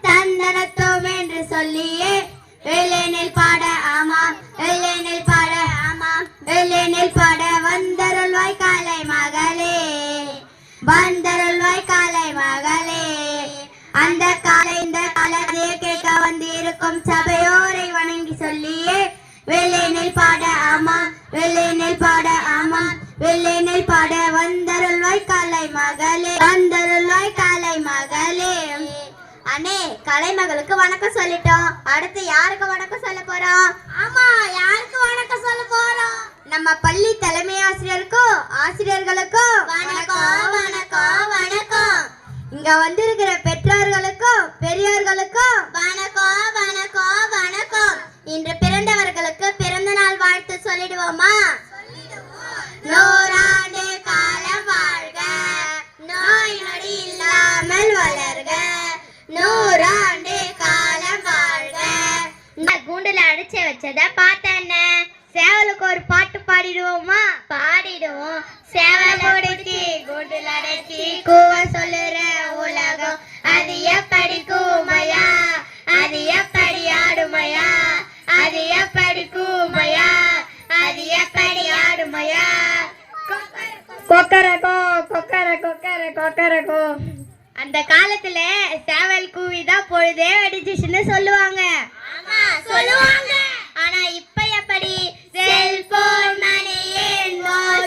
தந்தனத்தோம் என்று சொல்லியே வெள்ளேனில் பாட ஆமாம் வெள்ளேனில் பாட ஆமாம் வெள்ளேனில் பாட வந்தருள்வாய் காலை மகளே வந்தருள்வாய் காலை மகளே. அந்த காலை இந்த காலையே கேட்க வந்து இருக்கும் சபையோரை வணங்கி சொல்லியே வெள்ளேனில் பாட ஆமாம் வெள்ளேனில் பாட ஆமாம் வெள்ளேனில் பாட வந்தருள்வாய் காலை மகளே வந்தருள்வாய் காலை மகளே. அண்ணே கலைமகளுக்கு வணக்கம் சொல்லிட்டோம், அடுத்து யாருக்கு வணக்கம் சொல்ல போறோம்? ஆமா, யாருக்கு வணக்கம் சொல்ல போறோம்? நம்ம பள்ளி தலைமை ஆசிரியருக்கும் ஆசிரியர்களுக்கும் வணக்கம் வணக்கம் வணக்கம். இங்க வந்திருக்கிற பெற்றோர்களுக்கும் பெரியோர்களுக்கும் வணக்கம் வணக்கம் வணக்கம். இன்று பிறந்தவர்களுக்கு பிறந்த நாள் வாழ்த்து சொல்லிடுவோமா? நூறாண்டு காலம் வாழ்க, நோய் நொடி இல்லாமல் வளர்க, நூறாண்டு காலம் வாழ்க. நான் கூண்டுல அடிச்சு வச்சத பார்த்தேன், சேவலுக்கு ஒரு பாட்டு பாடிடுவோமா? பாடிடுவோம். சேவல் முடிச்சு கூண்டுல அடைச்சி கூவ சொல்லுற உலகம் அது எப்படி கூமையா, அது எப்படி ஆடுமையா, அது எப்படி கூமையா, அது எப்படி ஆடுமையா. கொக்கரகோ கொக்கர கொக்கர கொக்கரகோ. அந்த காலத்துல சேவல் கூவிதான் பொழுதே வெடிச்சிச்சுன்னு சொல்லுவாங்க. ஆமா சொல்லுவாங்க. ஆனா இப்ப எப்படி செல்போன்